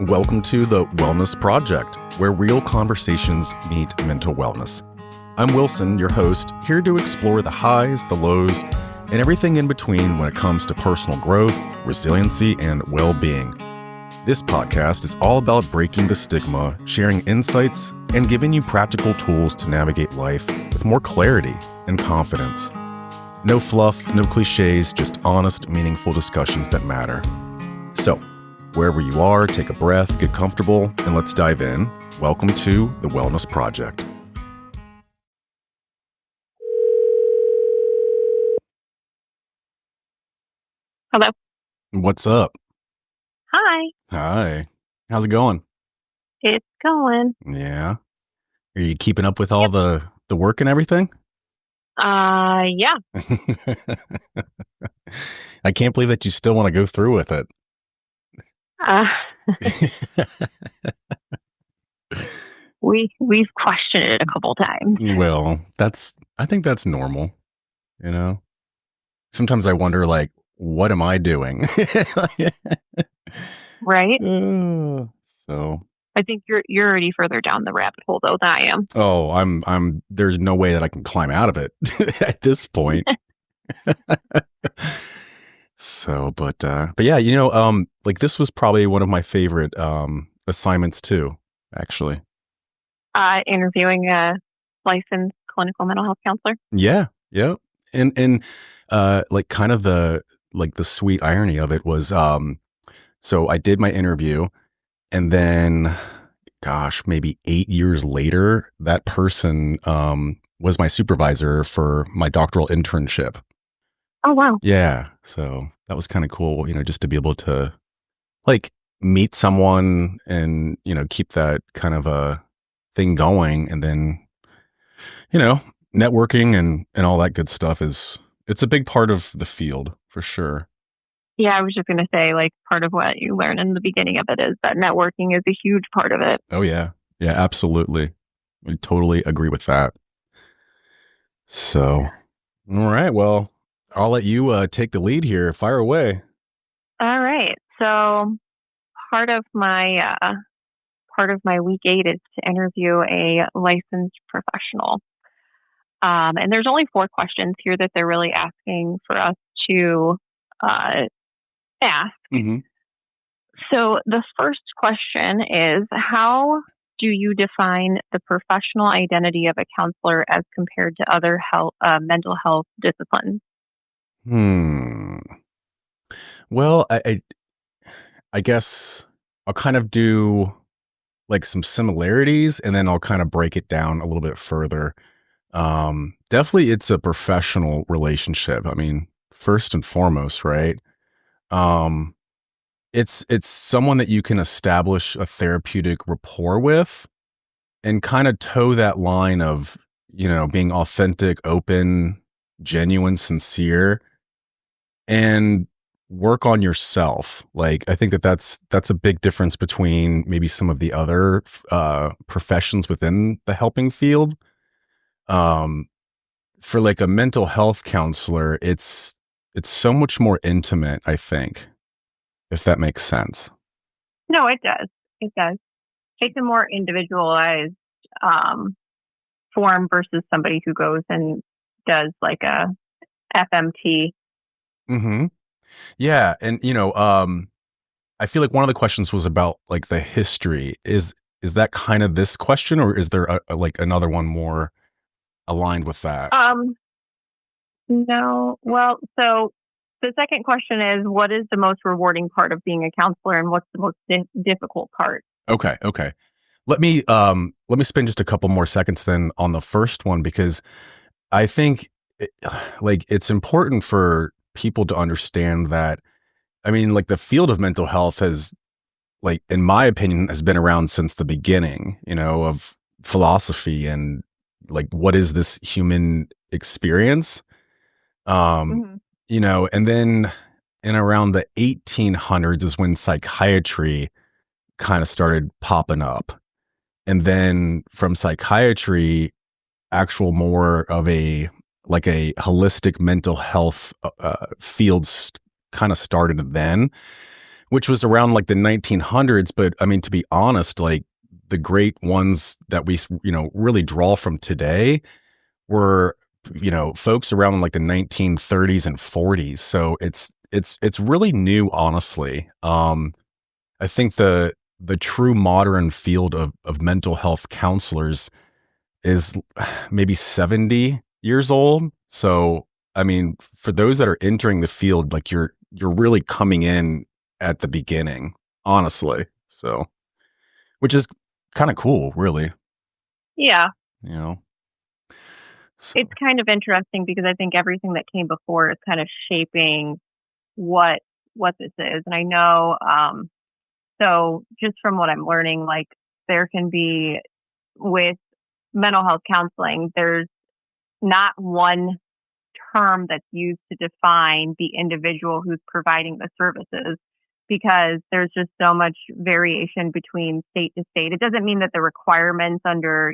Welcome to the Wellness Project, where real conversations meet mental wellness. I'm Wilson, your host, here to explore the highs, the lows, and everything in between when it comes to personal growth, resiliency, and well-being. This podcast is all about breaking the stigma, sharing insights, and giving you practical tools to navigate life with more clarity and confidence. No fluff, no cliches, just honest, meaningful discussions that matter. So, wherever you are, take a breath, get comfortable, and let's dive in. Welcome to the Wellness Project. Hello. What's up? Hi. Hi. How's it going? It's going. Yeah. Are you keeping up with all the work and everything? Yeah. I can't believe that you still want to go through with it. We've questioned it a couple times. Well, I think that's normal, you know? Sometimes I wonder, like, what am I doing? Right? So I think you're already further down the rabbit hole though than I am. Oh, I'm there's no way that I can climb out of it at this point. So, but yeah, like this was probably one of my favorite assignments too, actually. Interviewing a licensed clinical mental health counselor. Yeah. And like kind of the sweet irony of it was so I did my interview, and then gosh, maybe 8 years later, that person was my supervisor for my doctoral internship. Oh, wow. Yeah. So that was kind of cool, just to be able to like meet someone and, keep that kind of a thing going. And then, networking and all that good stuff it's a big part of the field for sure. Yeah, I was just going to say, like, part of what you learn in the beginning of it is that networking is a huge part of it. Oh, yeah. Yeah, absolutely. I totally agree with that. So, all right. Well, I'll let you take the lead here. Fire away. All right. So part of my week 8 is to interview a licensed professional. And there's only 4 questions here that they're really asking for us to ask. Mm-hmm. So the first question is, how do you define the professional identity of a counselor as compared to other mental health disciplines? Well, I guess I'll kind of do like some similarities, and then I'll kind of break it down a little bit further. Definitely it's a professional relationship. I mean, first and foremost, right? It's someone that you can establish a therapeutic rapport with and kind of toe that line of, being authentic, open, genuine, sincere, and work on yourself. Like, I think that's a big difference between maybe some of the other professions within the helping field. For like a mental health counselor, it's so much more intimate, I think, if that makes sense. No, it does. It does. It's a more individualized form versus somebody who goes and does like a FMT. Mm-hmm. Yeah. And, I feel like one of the questions was about like the history. Is that kind of this question, or is there like another one more aligned with that? No. Well, so the second question is, what is the most rewarding part of being a counselor, and what's the most difficult part? Okay. Let me spend just a couple more seconds then on the first one, because I think it's important for people to understand that, I mean, like the field of mental health has, like, in my opinion, has been around since the beginning, of philosophy and like, what is this human experience? Mm-hmm. And then in around the 1800s is when psychiatry kind of started popping up. And then from psychiatry, actual more of a holistic mental health fields kind of started then, which was around like the 1900s. But I mean, to be honest, like the great ones that we, really draw from today were, folks around like the 1930s and 40s. So it's really new, honestly. I think the true modern field of mental health counselors is maybe 70 years old. So, I mean, for those that are entering the field, like you're really coming in at the beginning, honestly. So, which is kind of cool, really, Yeah. you know. So, It's kind of interesting because I think everything that came before is kind of shaping what this is. And I know, so just from what I'm learning, like there can be with mental health counseling, there's not one term that's used to define the individual who's providing the services because there's just so much variation between state to state. It doesn't mean that the requirements under,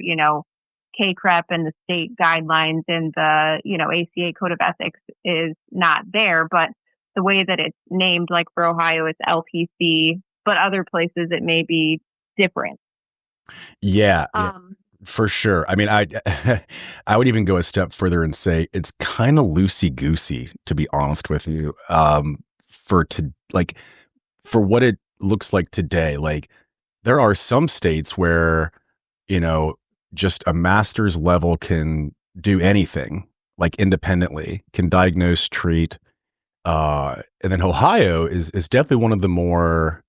KCREP and the state guidelines and the, ACA Code of Ethics is not there, but the way that it's named, like for Ohio, it's LPC, but other places it may be different. yeah, for sure. I mean, I would even go a step further and say it's kind of loosey goosey, to be honest with you. For what it looks like today, like there are some states where, you know, just a master's level can do anything, like independently, can diagnose, treat. And then Ohio is definitely one of the more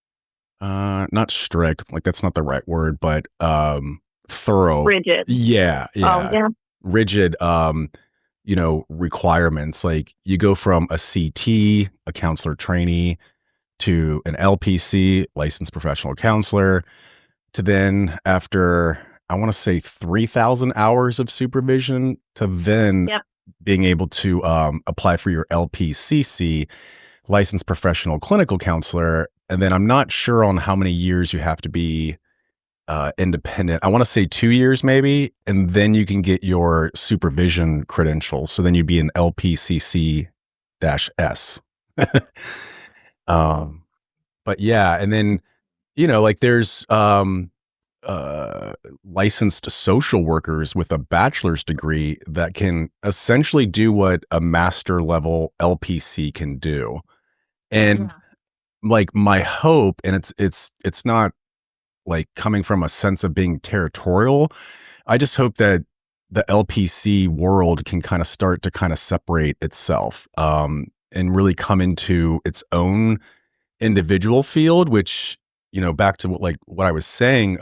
not strict, like that's not the right word, but thorough. Rigid. Yeah, Oh, yeah. yeah. Rigid requirements. Like you go from a CT, a counselor trainee, to an LPC, licensed professional counselor, to then after I want to say 3,000 hours of supervision to then Yep. being able to apply for your LPCC, licensed professional clinical counselor. And then I'm not sure on how many years you have to be independent. I want to say 2 years maybe, and then you can get your supervision credential. So then you'd be an LPCC S. But yeah, and then like there's uh, licensed social workers with a bachelor's degree that can essentially do what a master level LPC can do. And like my hope, and it's not like coming from a sense of being territorial. I just hope that the LPC world can kind of start to kind of separate itself and really come into its own individual field, which, back to what I was saying,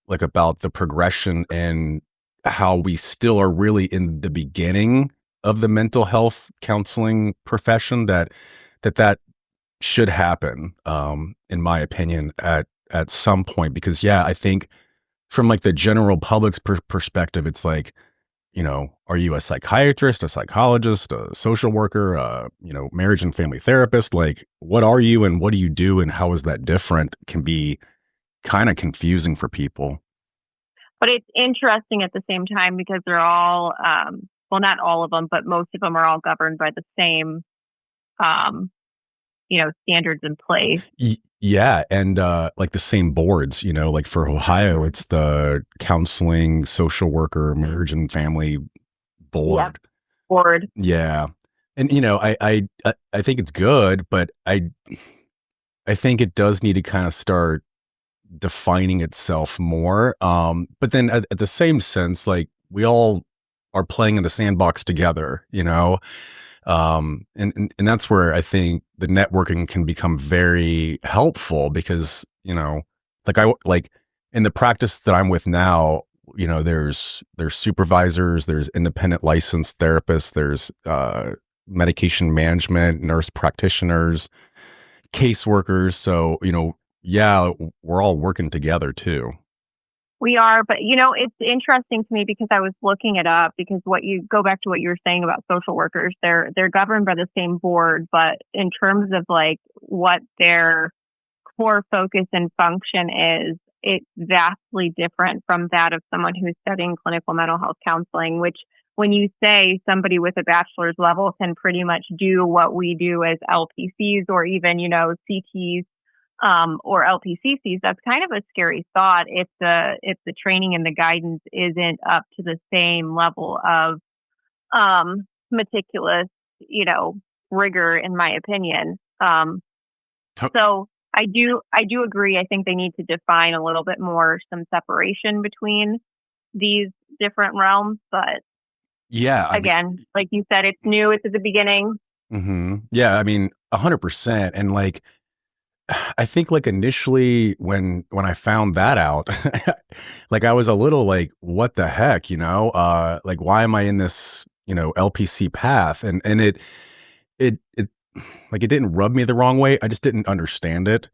like about the progression and how we still are really in the beginning of the mental health counseling profession, that should happen, in my opinion, at some point. Because yeah, I think from like the general public's perspective, it's like, are you a psychiatrist, a psychologist, a social worker, marriage and family therapist? Like, what are you and what do you do and how is that different? Can be kind of confusing for people. But it's interesting at the same time because they're all, well, not all of them, but most of them are all governed by the same, standards in place. Yeah, and like the same boards, like for Ohio, it's the counseling, social worker, marriage and family board. Yep. Board. Yeah, and I think it's good, but I think it does need to kind of start defining itself more. But then at the same sense, like we all are playing in the sandbox together, and that's where I think the networking can become very helpful because, like in the practice that I'm with now, there's supervisors, there's independent licensed therapists, there's medication management, nurse practitioners, caseworkers. So, yeah, we're all working together too. We are, but it's interesting to me because I was looking it up because what you go back to what you were saying about social workers, they're governed by the same board, but in terms of like what their core focus and function is, it's vastly different from that of someone who's studying clinical mental health counseling, which when you say somebody with a bachelor's level can pretty much do what we do as LPCs or even, CTs or LPCCs, that's kind of a scary thought if the training and the guidance isn't up to the same level of meticulous, rigor, in my opinion. So I do agree. I think they need to define a little bit more some separation between these different realms. But yeah, again, like you said, it's new. It's at the beginning. Yeah, 100%. And like, I think like initially when I found that out, like I was a little like, what the heck, like why am I in this, LPC path? And it like it didn't rub me the wrong way. I just didn't understand it.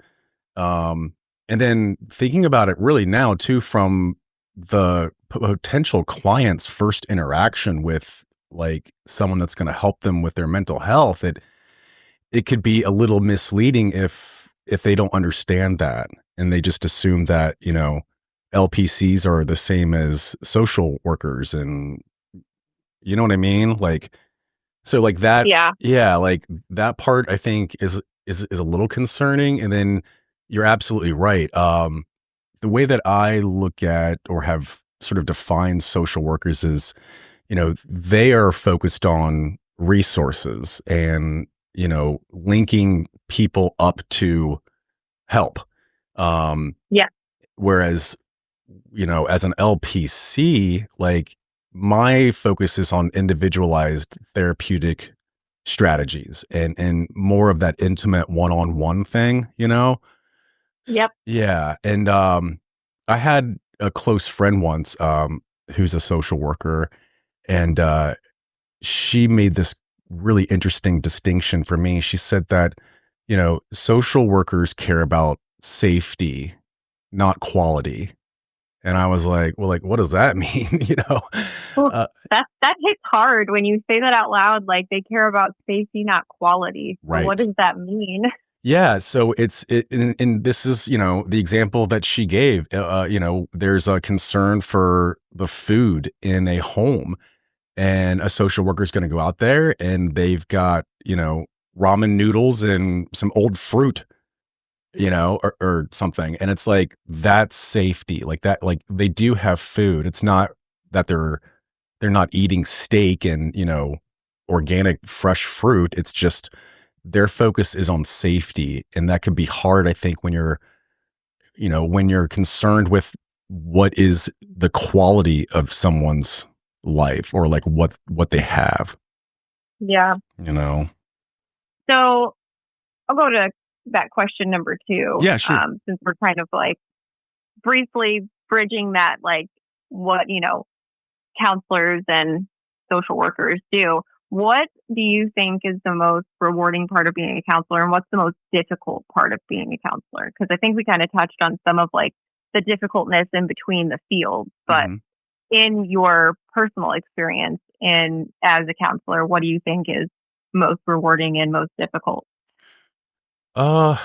And then thinking about it really now too, from the potential client's first interaction with like someone that's going to help them with their mental health, it could be a little misleading if they don't understand that and they just assume that, LPCs are the same as social workers, and you know what I mean? Like, so like that, Yeah. yeah, like that part I think is a little concerning. And then you're absolutely right. The way that I look at or have sort of defined social workers is, they are focused on resources and, linking people up to help. Yeah. Whereas, as an LPC, like my focus is on individualized therapeutic strategies and more of that intimate one-on-one thing, Yep. Yeah. And I had a close friend once who's a social worker, and she made this really interesting distinction for me. She said that, social workers care about safety, not quality. And I was like, well, like, what does that mean? Ooh, Uh, that hits hard when you say that out loud. Like they care about safety, not quality. So what right. does that mean? Yeah. So and this is, the example that she gave, there's a concern for the food in a home, and a social worker is going to go out there and they've got, ramen noodles and some old fruit, or something. And it's like, that's safety, like that, like they do have food. It's not that they're not eating steak and, organic fresh fruit. It's just their focus is on safety. And that can be hard, I think, when you're concerned with what is the quality of someone's life, or like what they have, Yeah. So I'll go to that question number 2. Yeah, sure. Since we're kind of like briefly bridging that, like what, counselors and social workers do. What do you think is the most rewarding part of being a counselor, and what's the most difficult part of being a counselor? Because I think we kind of touched on some of like the difficultness in between the fields, but in your personal experience and as a counselor, what do you think is most rewarding and most difficult? Well,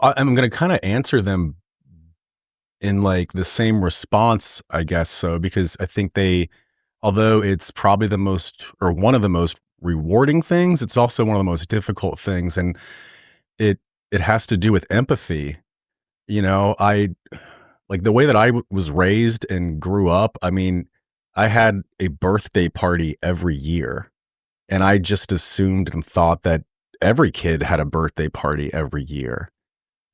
I'm going to kind of answer them in like the same response, I guess. So, because I think although it's probably the most, or one of the most rewarding things, it's also one of the most difficult things. And it has to do with empathy. I like the way that I was raised and grew up. I had a birthday party every year, and I just assumed and thought that every kid had a birthday party every year.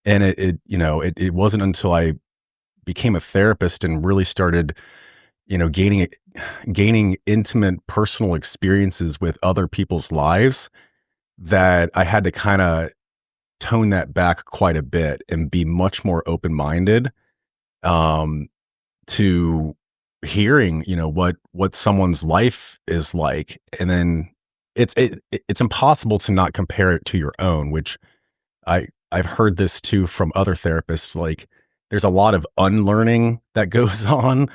And it wasn't until I became a therapist and really started, gaining intimate personal experiences with other people's lives, that I had to kind of tone that back quite a bit and be much more open-minded to hearing, what someone's life is like. And then it's impossible to not compare it to your own, which I've heard this too from other therapists. Like there's a lot of unlearning that goes on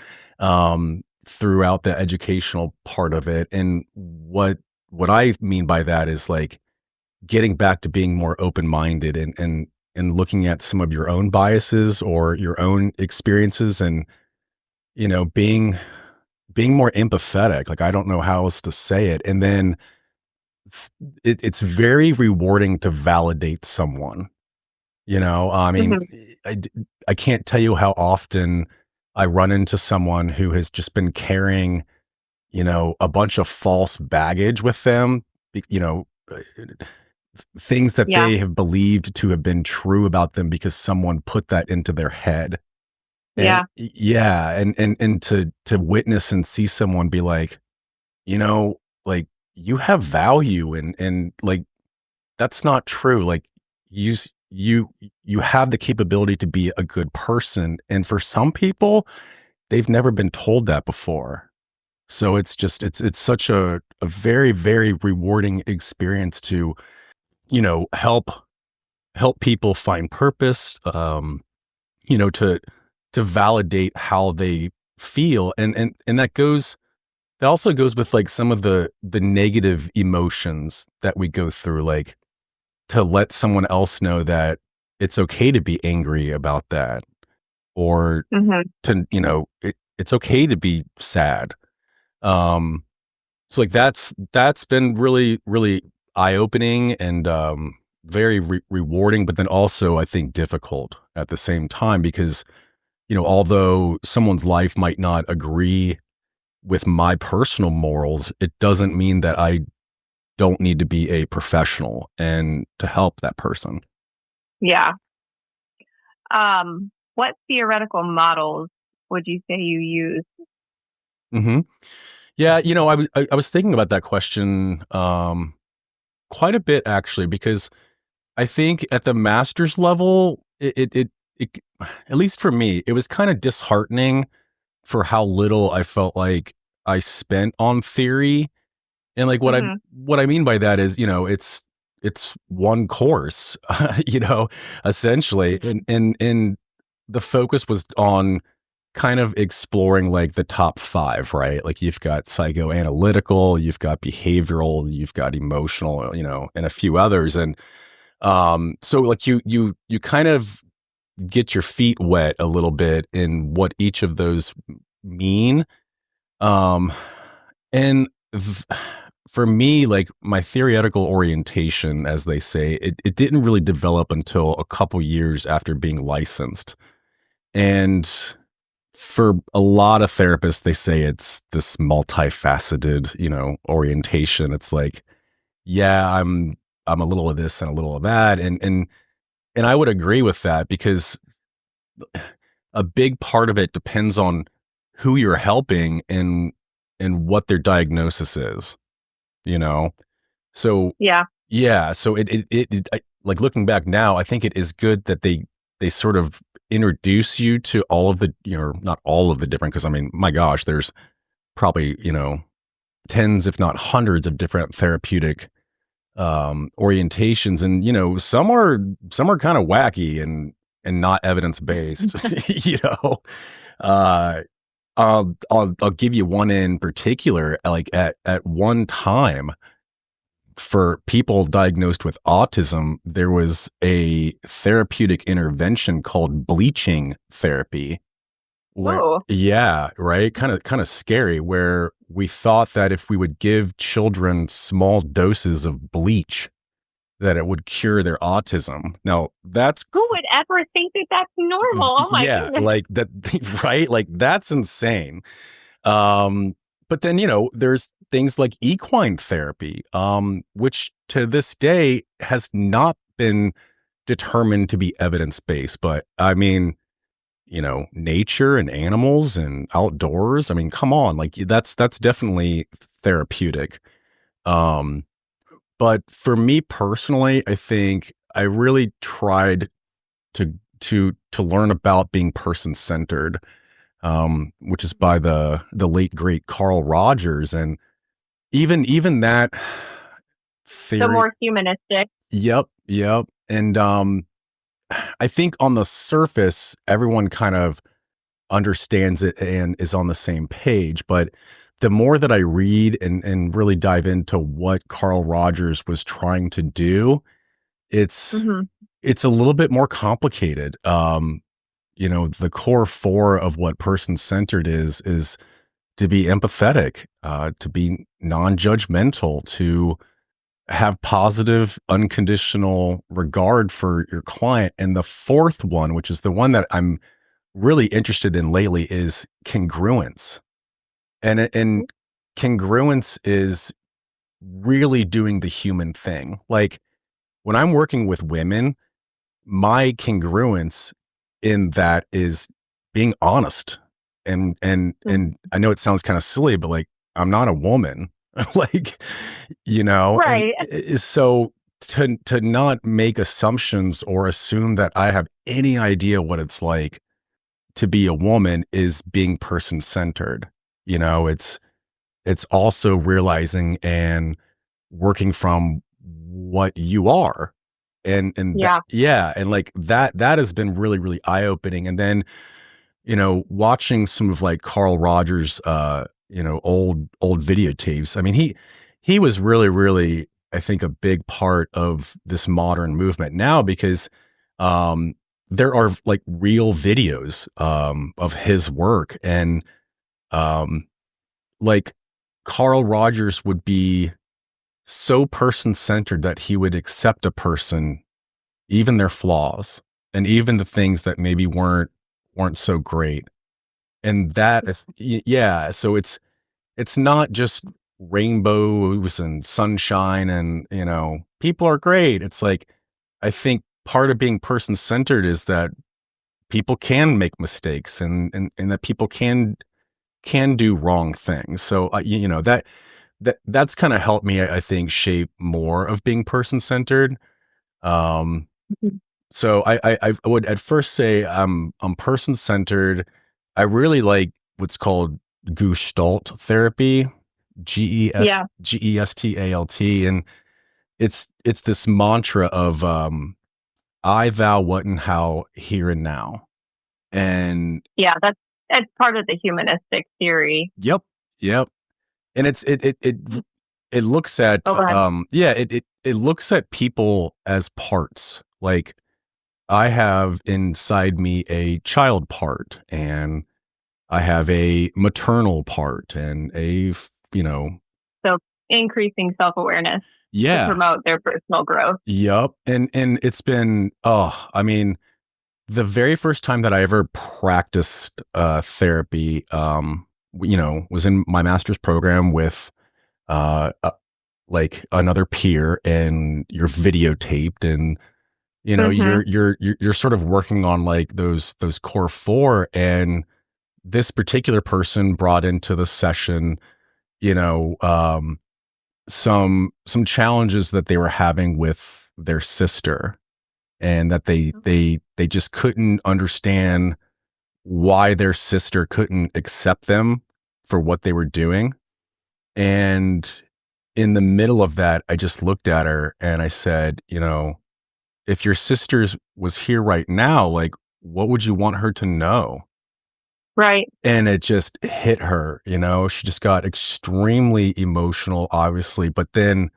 throughout the educational part of it. And what I mean by that is like getting back to being more open-minded and looking at some of your own biases or your own experiences, and being being more empathetic. Like, I don't know how else to say it. And then it's very rewarding to validate someone. I mean, Hmm. I, d- I can't tell you how often I run into someone who has just been carrying, a bunch of false baggage with them, things that Yeah. they have believed to have been true about them because someone put that into their head. And Yeah. yeah, and to witness and see someone be like, you know, like you have value and like that's not true. Like you s- you have the capability to be a good person. And for some people, they've never been told that before. So it's just it's such a very, very rewarding experience to, help people find purpose, to validate how they feel. And that also goes with like some of the negative emotions that we go through, like to let someone else know that it's okay to be angry about that, or Hmm. it's okay to be sad. Um, so like that's been really, really eye-opening and very rewarding, but then also I think difficult at the same time because, although someone's life might not agree with my personal morals, it doesn't mean that I don't need to be a professional and to help that person. Yeah. What theoretical models would you say you use? Hmm. Yeah, I was thinking about that question quite a bit actually, because I think at the master's level, it at least for me, it was kind of disheartening for how little I felt like I spent on theory. And like Hmm. what I mean by that is, it's one course, essentially. And the focus was on kind of exploring like the top five, right? Like you've got psychoanalytical, you've got behavioral, you've got emotional, and a few others. And so like you kind of get your feet wet a little bit in what each of those mean. Um, and for me, like my theoretical orientation, as they say, it didn't really develop until a couple years after being licensed. And for a lot of therapists, they say it's this multifaceted, orientation. It's like, yeah, I'm a little of this and a little of that. And I would agree with that because a big part of it depends on who you're helping and what their diagnosis is, you know? So Yeah. yeah, so like looking back now, I think it is good that they sort of introduce you to all of the, not all of the different, because I mean, my gosh, there's probably, tens, if not hundreds of different therapeutic orientations. And, some are kind of wacky and not evidence based, you know. Uh I'll give you one in particular. Like at one time, for people diagnosed with autism, there was a therapeutic intervention called bleaching therapy, where Oh, yeah, right, kind of scary, where we thought that if we would give children small doses of bleach, that it would cure their autism. Now that's who would ever think that that's normal? Oh my yeah, goodness. like that, right? Like that's insane. But then, there's things like equine therapy, which to this day has not been determined to be evidence based. But I mean, nature and animals and outdoors. I mean, come on, like that's definitely therapeutic. Um, but for me personally, I think I really tried to learn about being person centered, which is by the late great Carl Rogers. And even that So theory, more humanistic. yep. And I think on the surface, everyone kind of understands it and is on the same page. But the more that I read and really dive into what Carl Rogers was trying to do, it's Hmm. it's a little bit more complicated. The core four of what person centered is to be empathetic, to be non-judgmental, to have positive, unconditional regard for your client. And the fourth one, which is the one that I'm really interested in lately, is congruence. And congruence is really doing the human thing. Like when I'm working with women, my congruence in that is being honest. And I know it sounds kind of silly, but like I'm not a woman. Like, and Right. so to not make assumptions or assume that I have any idea what it's like to be a woman is being person centered. It's also realizing and working from what you are. And that, Yeah. yeah, and like that has been really, really eye-opening. And then, watching some of like Carl Rogers old videotapes. I mean, he was really, really, I think, a big part of this modern movement now because um there are like real videos of his work. And um like Carl Rogers would be so person-centered that he would accept a person, even their flaws, and even the things that maybe weren't so great. And that if yeah, so it's not just rainbows and sunshine and, people are great. It's like I think part of being person-centered is that people can make mistakes and that people can do wrong things. So, that's kind of helped me, I think, shape more of being person-centered. Um, Mhm. so I would at first say I'm person-centered. I really like what's called Gestalt therapy, Yeah. Gestalt, and it's this mantra of I, thou, what, and how, here and now. And Yeah. That's part of the humanistic theory. yep, yep. And it looks at Oh, go ahead. it looks at people as parts. Like I have inside me a child part, and I have a maternal part, and So increasing self awareness to yeah, promote their personal growth. yep. And it's been, I mean, the very first time that I ever practiced therapy, was in my master's program with like another peer, and you're videotaped, and Mm-hmm. you're sort of working on like those core four. And this particular person brought into the session, you know um some challenges that they were having with their sister, and that they just couldn't understand why their sister couldn't accept them for what they were doing. And in the middle of that, I just looked at her and I said, if your sister's was here right now, like, what would you want her to know? Right. And it just hit her, she just got extremely emotional, obviously, but then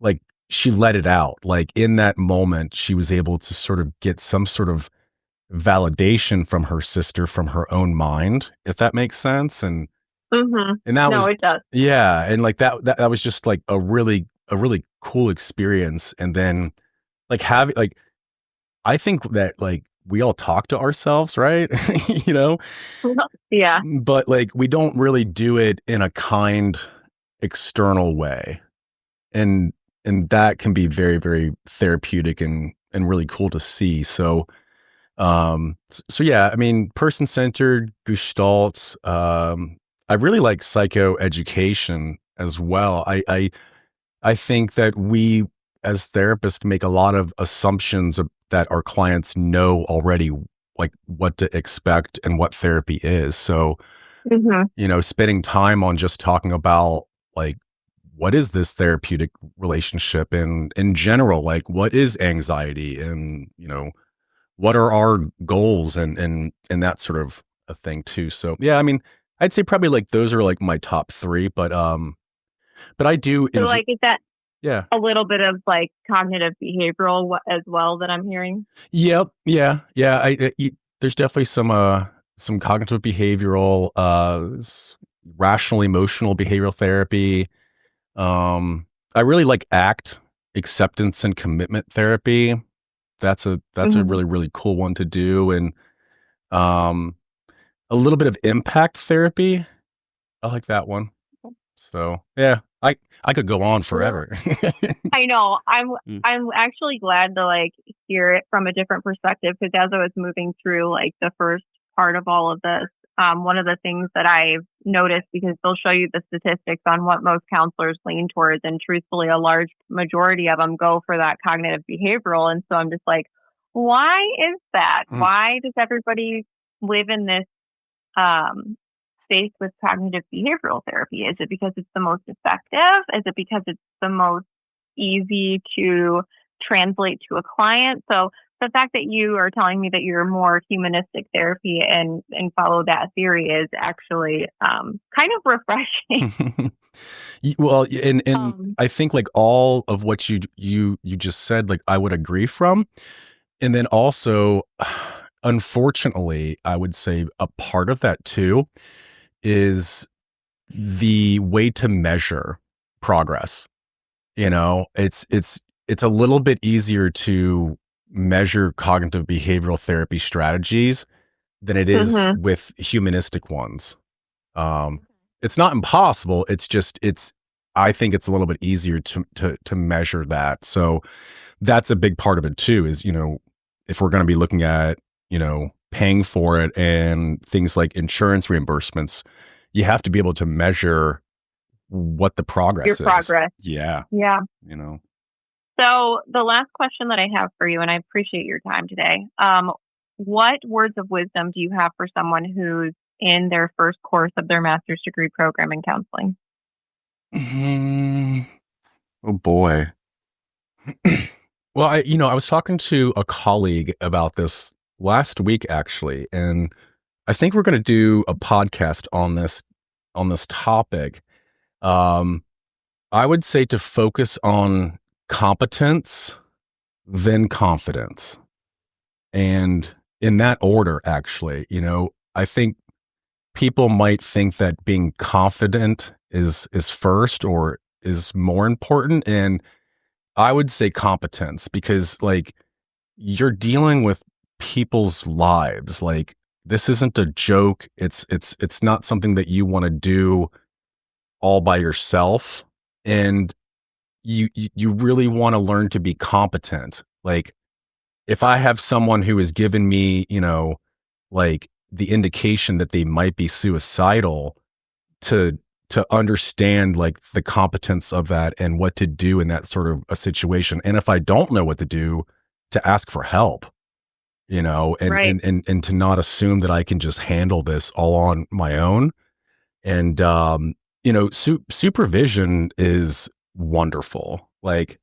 like she let it out. Like in that moment, she was able to sort of get some sort of validation from her sister, from her own mind, if that makes sense. Mm-hmm. And that No, was, it does. yeah. And like that was just like a really cool experience. And then like having like, I think that like we all talk to ourselves, right? you know, Yeah. but like we don't really do it in a kind external way. And that can be very, very therapeutic and really cool to see. So yeah, I mean, person-centered, Gestalt. I really like psychoeducation as well. I think that we as therapists make a lot of assumptions that our clients know already, like what to expect and what therapy is. So, Mm-hmm. spending time on just talking about like what is this therapeutic relationship and in general, like what is anxiety, and what are our goals, and that sort of a thing too. So yeah, I mean, I'd say probably like those are like my top three, but I do So, enjoy. like, is that Yeah. a little bit of like cognitive behavioral as well that I'm hearing? Yep. Yeah. Yeah. There's definitely some cognitive behavioral, rational emotional behavioral therapy. I really like ACT, acceptance and commitment therapy. That's a Hmm. really, really cool one to do. And um, a little bit of impact therapy. I like that one. So yeah, I could go on Well, forever. I know. I'm Mm. I'm actually glad to like hear it from a different perspective because as I was moving through like the first part of all of this, one of the things that I've noticed because they'll show you the statistics on what most counselors lean towards, and truthfully, a large majority of them go for that cognitive behavioral. And so I'm just like, why is that? Mm. Why does everybody live in this um, space with cognitive behavioral therapy? Is it because it's the most effective? Is it because it's the most easy to translate to a client? So the fact that you are telling me that you're more humanistic therapy and follow that theory is actually kind of refreshing. Well, and Um, I think like all of what you just said, like I would agree from. And then also, unfortunately, I would say a part of that too is the way to measure progress. You know, it's a little bit easier to measure cognitive behavioral therapy strategies than it is mhm. with humanistic ones. Um, it's not impossible. It's just I think it's a little bit easier to measure that. So that's a big part of it too, is, if we're going to be looking at, paying for it and things like insurance reimbursements, you have to be able to measure what the Your progress is. progress. Yeah. Yeah. You know. So the last question that I have for you, and I appreciate your time today. What words of wisdom do you have for someone who's in their first course of their master's degree program in counseling? Mhm. Oh boy. Well, I was talking to a colleague about this last week actually, and I think we're going to do a podcast on this topic. Um, I would say to focus on competence, then confidence, and in that order. Actually, I think people might think that being confident is first or is more important, and I would say competence because like you're dealing with people's lives. Like this isn't a joke. It's not something that you want to do all by yourself. And you really want to learn to be competent. Like if I have someone who has given me, like the indication that they might be suicidal, to understand like the competence of that and what to do in that sort of a situation. And if I don't know what to do, to ask for help, and Right. to not assume that I can just handle this all on my own. And supervision is wonderful. Like,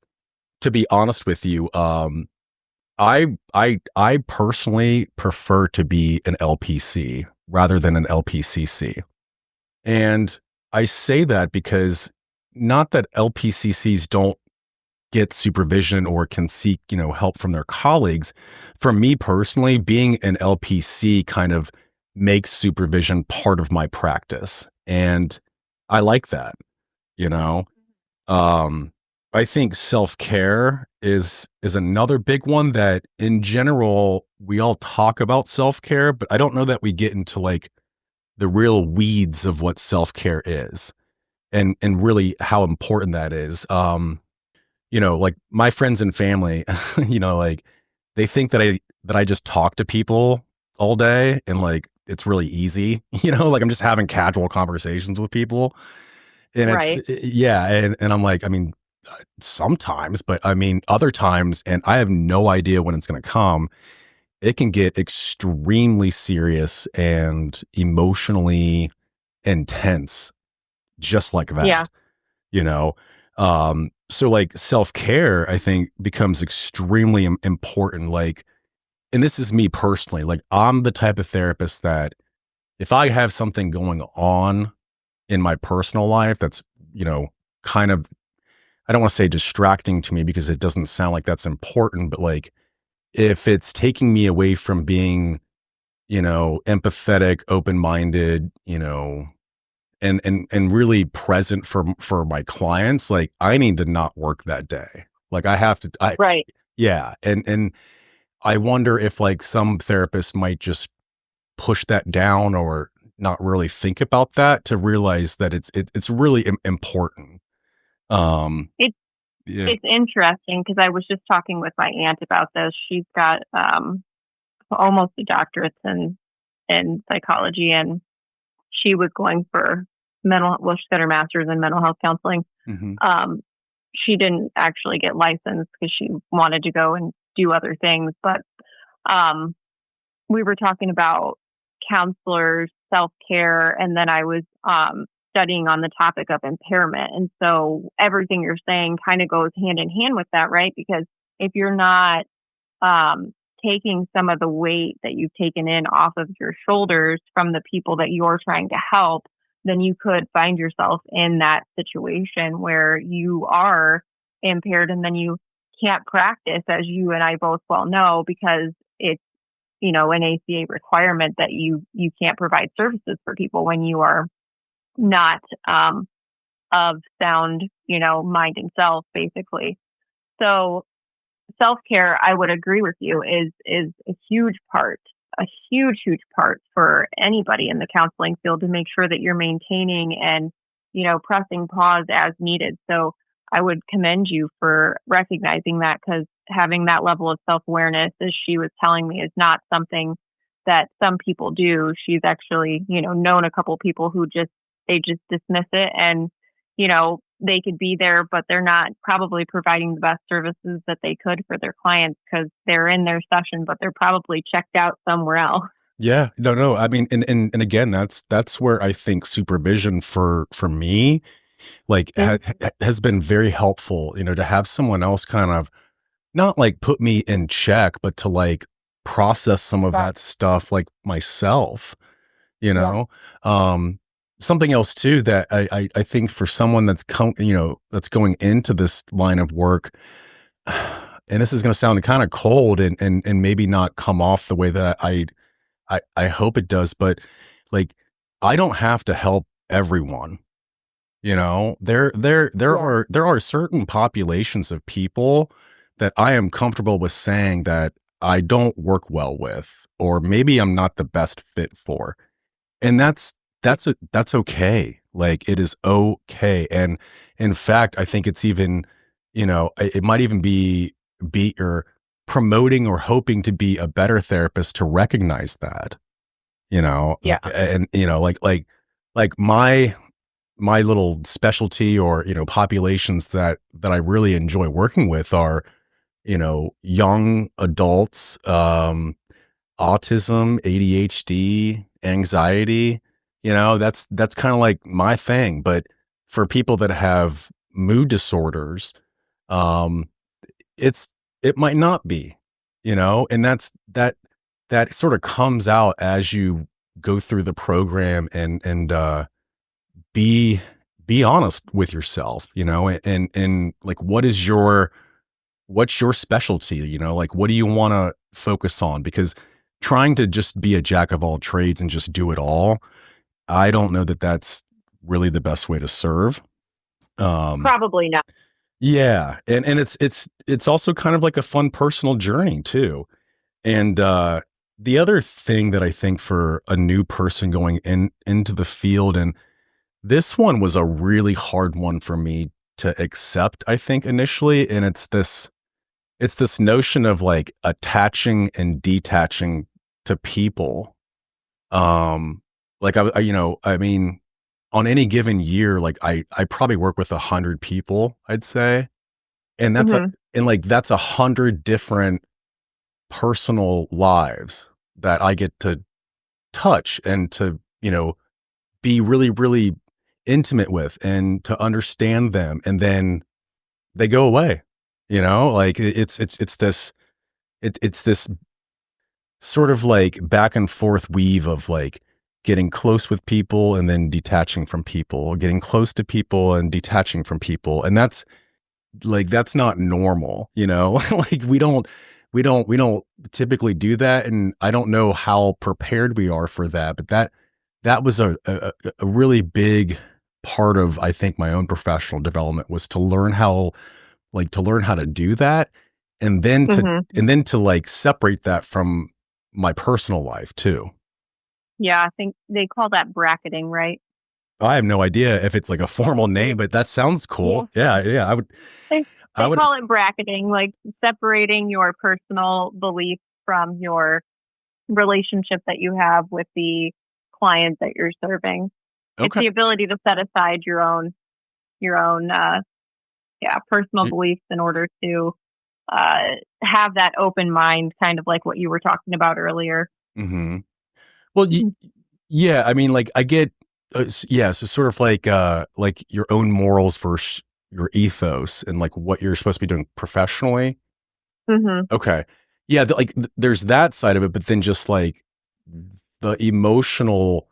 to be honest with you, I personally prefer to be an LPC rather than an LPCC. And I say that because not that LPCCs don't get supervision or can seek, help from their colleagues. For me personally, being an LPC kind of makes supervision part of my practice. And I like that, you know. Um I think self-care is another big one that in general we all talk about self-care, but I don't know that we get into like the real weeds of what self-care is and really how important that is. Like my friends and family, like they think that I just talk to people all day and like it's really easy, like I'm just having casual conversations with people. And Right. yeah, and I'm like, I mean, sometimes, but I mean other times, and I have no idea when it's gonna come. It can get extremely serious and emotionally intense just like Yeah. that, you know? So like self-care, I think becomes extremely important. Like, and this is me personally, like I'm the type of therapist that if I have something going on in my personal life that's, you know, kind of, I don't want to say distracting to me because it doesn't sound like that's important, but like if it's taking me away from being, empathetic, open-minded, and really present for my clients, like I need to not work that day. Like I have to, Right. yeah. And I wonder if like some therapists might just push that down or not really think about that to realize that it's really important. It's Yeah. it's interesting because I was just talking with my aunt about this. She's got almost a doctorate in psychology, and she was going for she got her master's in mental health counseling. Hmm. She didn't actually get licensed because she wanted to go and do other things. But we were talking about counselors, self-care, and then I was studying on the topic of impairment. And so everything you're saying kind of goes hand in hand with that, right? Because if you're not taking some of the weight that you've taken in off of your shoulders from the people that you're trying to help, then you could find yourself in that situation where you are impaired and then you can't practice, as you and I both well know, because it's, an ACA requirement that you can't provide services for people when you are not of sound, mind and self, basically. So self-care, I would agree with you, is a huge part for anybody in the counseling field to make sure that you're maintaining and, pressing pause as needed. So I would commend you for recognizing that, because having that level of self-awareness, as she was telling me, is not something that some people do. She's actually, known a couple people who they just dismiss it, and, they could be there, but they're not probably providing the best services that they could for their clients because they're in their session, but they're probably checked out somewhere else. Yeah, no. I mean, and again, that's where I think supervision for me, like has been very helpful, to have someone else kind of not like put me in check, but to like process some of Yeah. that stuff like myself, you Yeah. know? Something else too that I think for someone that's going into this line of work, and this is going to sound kind of cold and maybe not come off the way that I hope it does, but like I don't have to help everyone. There Yeah. are certain populations of people that I am comfortable with saying that I don't work well with, or maybe I'm not the best fit for. And that's okay. Like it is okay. And in fact, I think it's even, it might even be or promoting or hoping to be a better therapist to recognize that, Yeah. and like my little specialty or populations that I really enjoy working with are young adults, autism, ADHD, anxiety. That's kind of like my thing. But for people that have mood disorders, um it might not be, and that sort of comes out as you go through the program and be be honest with yourself, and like what's your specialty, like what do you want to focus on? Because trying to just be a jack of all trades and just do it all, I don't know that that's really the best way to serve. Probably not. Yeah, and it's also kind of like a fun personal journey too. And the other thing that I think for a new person going into the field, and this one was a really hard one for me to accept, I think initially, and it's this notion of like attaching and detaching to people. Like I mean, on any given year, like I probably work with 100 people, I'd say, and Hmm. that's 100 different personal lives that I get to touch and to be really really intimate with and to understand them, and then they go away. Like it's this sort of like back and forth weave of like getting close with people and then detaching from people, getting close to people and detaching from people. And that's not normal, like we don't typically do that. And I don't know how prepared we are for that, but that was a really big part of, I think, my own professional development, was to learn how, to learn how to do that, and then to Hmm. like separate that from my personal life too. Yeah, I think they call that bracketing, right? I have no idea if it's like a formal name, but that sounds Yeah. cool. Yeah, yeah. They I would. call it bracketing, like separating your personal belief from your relationship that you have with the client that you're serving. It's Okay. the ability to set aside your own personal beliefs in order to have that open mind, kind of like what you were talking about earlier. Mm-hmm. Well, Mhm. yeah. I mean, like, I get. Yeah. So sort of like your own morals versus your ethos, and like what you're supposed to be doing professionally. Mhm. Okay. Yeah. There's that side of it, but then just like the emotional.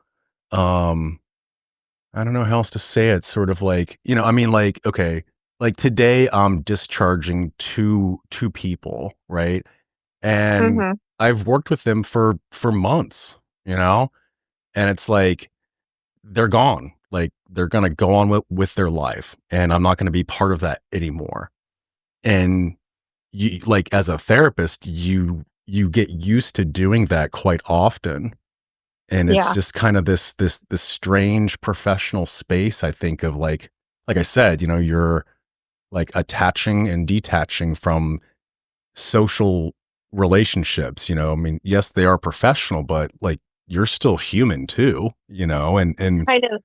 Um, I don't know how else to say it. Sort of like, I mean, like, okay, like today I'm discharging two people, right? And Mhm. I've worked with them for months, you know, and it's like they're gone. Like they're gonna go on with their life, and I'm not gonna be part of that anymore. And you, like, as a therapist, you get used to doing that quite often, and it's Yeah. just kind of this strange professional space, I think, of like I said, you're like attaching and detaching from social relationships. I mean, yes, they are professional, but like you're still human too, and Kind of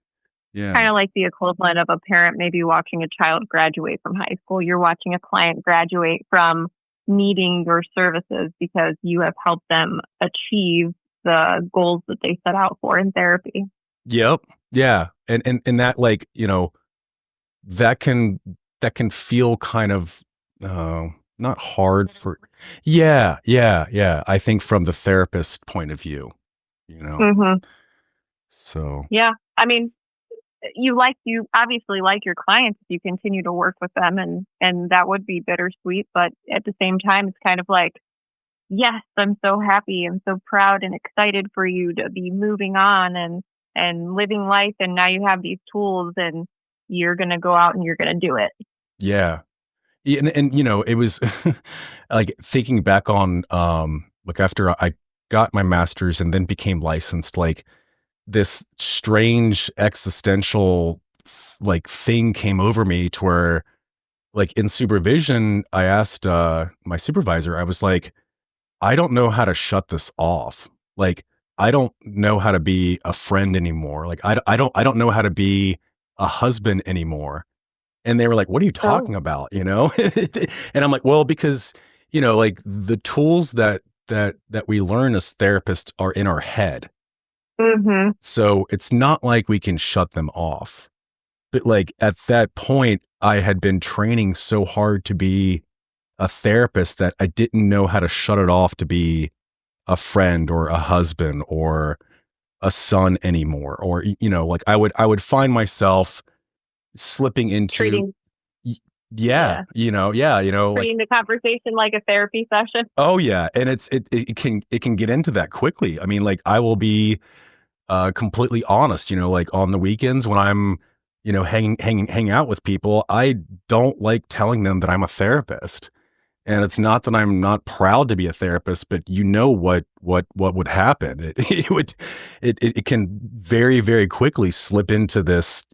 yeah. kind of like the equivalent of a parent maybe watching a child graduate from high school. You're watching a client graduate from needing your services because you have helped them achieve the goals that they set out for in therapy. Yep. Yeah. And that, like, that can feel kind of uh not hard for. Yeah, yeah, yeah. I think from the therapist point of view, you know. Hmm. So, Yeah. I mean, you obviously like your clients if you continue to work with them, and that would be bittersweet, but at the same time it's kind of like, yes, I'm so happy and so proud and excited for you to be moving on and living life, and now you have these tools and you're going to go out and you're going to do it. yeah. Yeah, and it was like thinking back on like after I got my master's and then became licensed, like this strange existential like thing came over me to where, like, in supervision, I asked my supervisor, I was like, I don't know how to shut this off. Like, I don't know how to be a friend anymore. Like, I don't know how to be a husband anymore. And they were like, "What are you Oh. talking about?" And I'm like, "Well, because, like, the tools that we learn as therapists are in our head. Mhm. So it's not like we can shut them off." But, like, at that point, I had been training so hard to be a therapist that I didn't know how to shut it off to be a friend or a husband or a son anymore. Or, like, I would find myself slipping into. Treating Y Yeah, yeah, yeah, like, treating the conversation like a therapy session. oh, yeah, and it can get into that quickly. I mean, like, I will be, completely honest, like, on the weekends when I'm, hanging out with people, I don't like telling them that I'm a therapist, and it's not that I'm not proud to be a therapist, but what would happen. It can very, very quickly slip into this,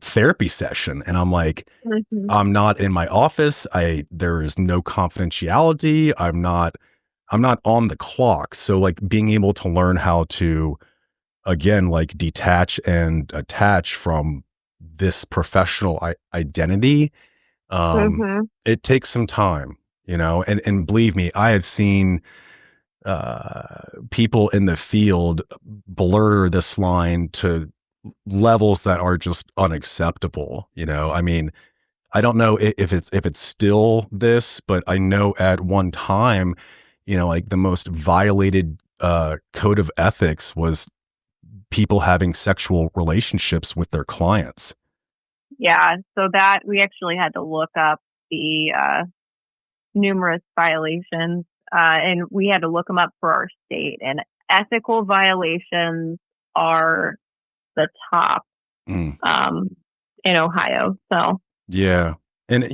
therapy session, and I'm like, Mhm. I'm not in my office. There is no confidentiality. I'm not on the clock. So, like, being able to learn how to, again, like, detach and attach from this professional identity, Mhm. it takes some time, and believe me, I have seen people in the field blur this line to levels that are just unacceptable. I mean, I don't know if it's still this, but I know at one time, like, the most violated code of ethics was people having sexual relationships with their clients. Yeah, so that we actually had to look up the numerous violations, and we had to look them up for our state. And ethical violations are the top Mm. in Ohio. So Yeah. And,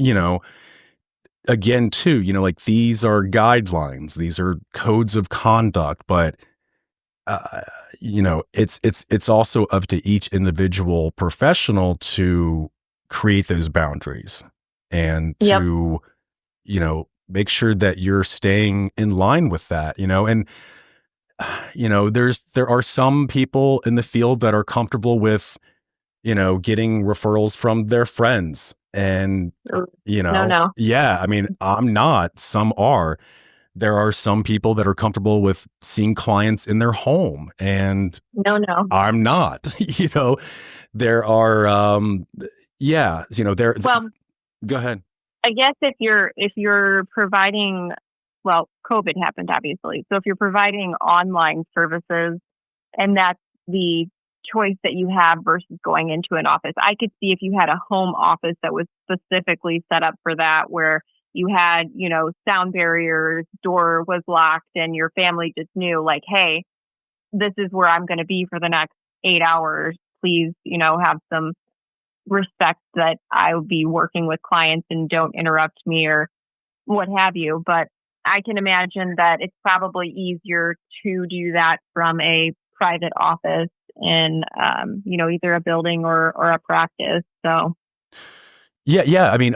again, too, like these are guidelines, these are codes of conduct, but uh, it's also up to each individual professional to create those boundaries and yep. to, make sure that you're staying in line with that, and there are some people in the field that are comfortable with, getting referrals from their friends and, No, no, yeah, I mean, I'm not, some are. There are some people that are comfortable with seeing clients in their home and no, no. I'm not, there are, yeah, Well, go ahead. I guess if you're providing, well, COVID happened obviously. So if you're providing online services and that's the choice that you have versus going into an office, I could see if you had a home office that was specifically set up for that, where you had, sound barriers, door was locked, and your family just knew, like, hey, this is where I'm going to be for the next 8 hours. Please, have some respect that I will be working with clients and don't interrupt me or what have you. But I can imagine that it's probably easier to do that from a private office in, either a building or a practice. So, Yeah. I mean,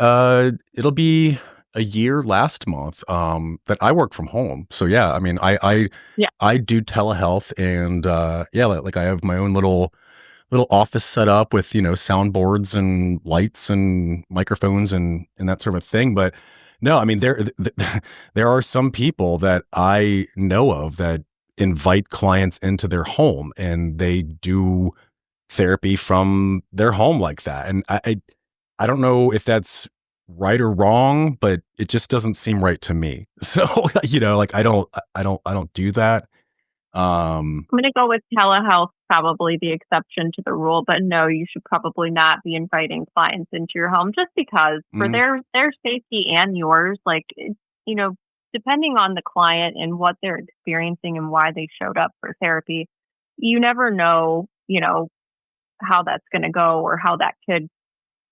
it'll be a year last month, that I work from home. So yeah, I mean, yeah. I do telehealth and, yeah, like I have my own little office set up with, soundboards and lights and microphones and that sort of thing. But no, I mean, there are some people that I know of that invite clients into their home and they do therapy from their home like that. And I don't know if that's right or wrong, but it just doesn't seem right to me. So, like I don't do that. I'm going to go with telehealth, probably the exception to the rule, but no, you should probably not be inviting clients into your home just because for mm, their safety and yours, like, you know, depending on the client and what they're experiencing and why they showed up for therapy, you never know, how that's going to go or how that could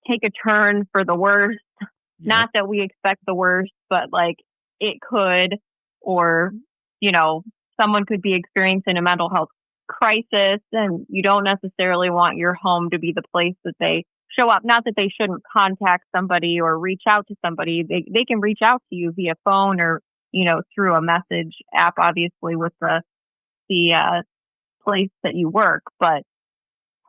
take a turn for the worst. yep. Not that we expect the worst, but like it could, or, you know, someone could be experiencing a mental health crisis and you don't necessarily want your home to be the place that they show up. Not that they shouldn't contact somebody or reach out to somebody. They can reach out to you via phone or, through a message app, obviously with the place that you work, but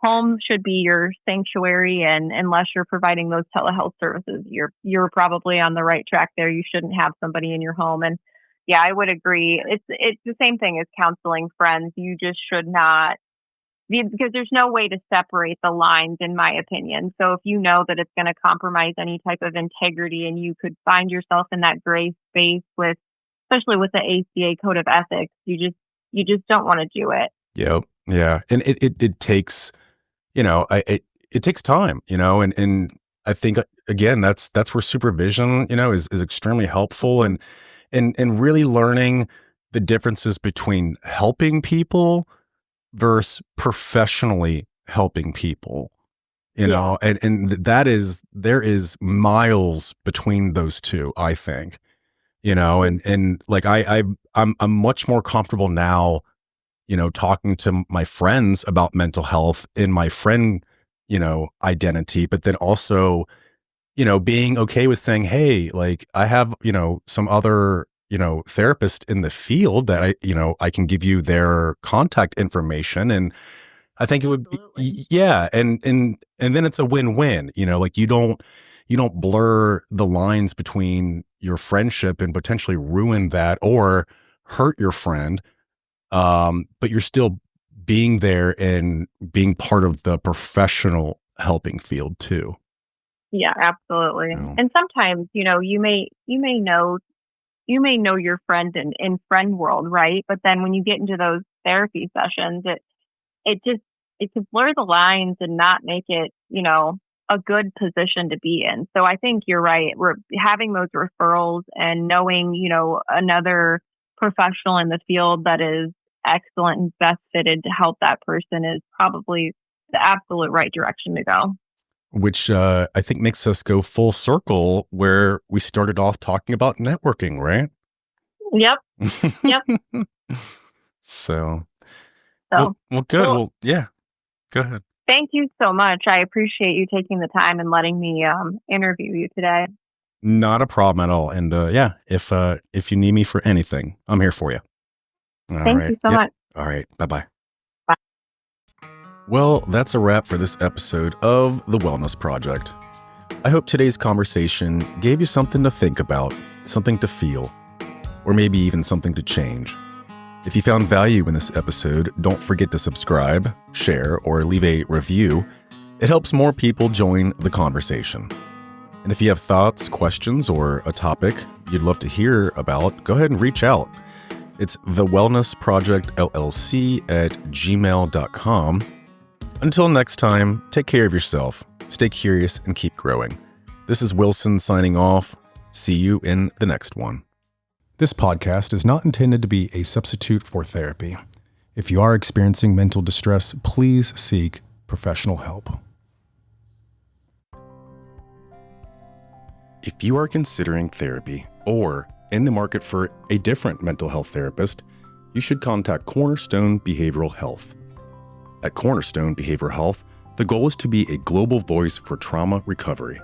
home should be your sanctuary, and unless you're providing those telehealth services, you're probably on the right track there. You shouldn't have somebody in your home. And yeah, I would agree. It's the same thing as counseling friends. You just should not, because there's no way to separate the lines, in my opinion. So if you know that it's going to compromise any type of integrity and you could find yourself in that gray space with, especially with the ACA code of ethics, you just don't want to do it. Yep. Yeah. And it takes, it takes time, and I think again, that's where supervision, is extremely helpful and really learning the differences between helping people versus professionally helping people, Yeah. and there is miles between those two, I think, and like I'm much more comfortable now, talking to my friends about mental health in my friend, identity, but then also, being okay with saying, hey, like I have, some other, therapist in the field that I can give you their contact information. And I think it would be, Absolutely. yeah. And then it's a win-win, like you don't blur the lines between your friendship and potentially ruin that or hurt your friend, but you're still being there and being part of the professional helping field too. Yeah, absolutely. You And sometimes, you may know your friend in friend world, right? But then when you get into those therapy sessions, it can blur the lines and not make it, a good position to be in. So I think you're right. We're having those referrals and knowing, another professional in the field that is excellent and best fitted to help that person is probably the absolute right direction to go. Which I think makes us go full circle where we started off talking about networking, right? Yep. Yep. So, So, well, good. Well, yeah, go ahead. Thank you so much. I appreciate you taking the time and letting me interview you today. Not a problem at all. And yeah, if you need me for anything, I'm here for you. All Thank right. you so much. All right. Bye-bye. Bye. Well, that's a wrap for this episode of The Wellness Project. I hope today's conversation gave you something to think about, something to feel, or maybe even something to change. If you found value in this episode, don't forget to subscribe, share, or leave a review. It helps more people join the conversation. And if you have thoughts, questions, or a topic you'd love to hear about, go ahead and reach out. It's thewellnessprojectllc@gmail.com. Until next time, take care of yourself, stay curious, and keep growing. This is Wilson signing off. See you in the next one. This podcast is not intended to be a substitute for therapy. If you are experiencing mental distress, please seek professional help. If you are considering therapy or in the market for a different mental health therapist, you should contact Cornerstone Behavioral Health. At Cornerstone Behavioral Health, the goal is to be a global voice for trauma recovery.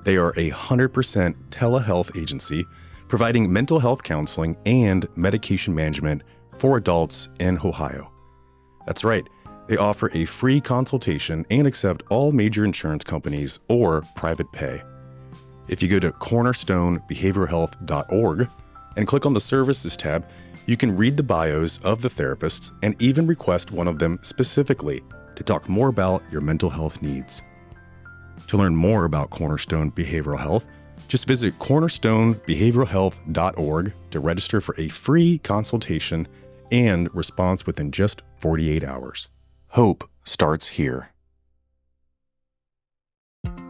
They are a 100% telehealth agency providing mental health counseling and medication management for adults in Ohio. That's right, they offer a free consultation and accept all major insurance companies or private pay. If you go to cornerstonebehavioralhealth.org and click on the Services tab, you can read the bios of the therapists and even request one of them specifically to talk more about your mental health needs. To learn more about Cornerstone Behavioral Health, just visit cornerstonebehavioralhealth.org to register for a free consultation and response within just 48 hours. Hope starts here.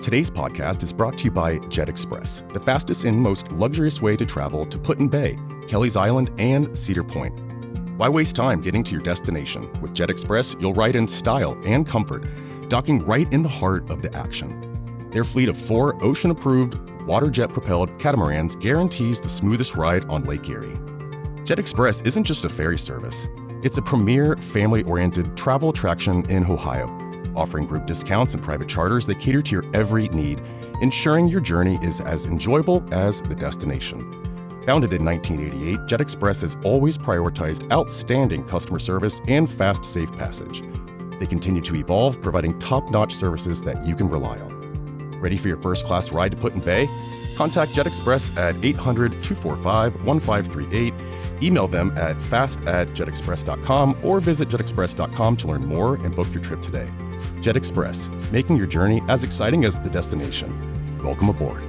Today's podcast is brought to you by Jet Express, the fastest and most luxurious way to travel to Put-in-Bay, Kelly's Island, and Cedar Point. Why waste time getting to your destination? With Jet Express, you'll ride in style and comfort, docking right in the heart of the action. Their fleet of 4 ocean-approved, water jet-propelled catamarans guarantees the smoothest ride on Lake Erie. Jet Express isn't just a ferry service. It's a premier, family-oriented travel attraction in Ohio, offering group discounts and private charters that cater to your every need, ensuring your journey is as enjoyable as the destination. Founded in 1988, Jet Express has always prioritized outstanding customer service and fast, safe passage. They continue to evolve, providing top-notch services that you can rely on. Ready for your first-class ride to Put-in-Bay? Contact Jet Express at 800-245-1538, email them at fast@jetexpress.com, or visit jetexpress.com to learn more and book your trip today. Jet Express, making your journey as exciting as the destination. Welcome aboard.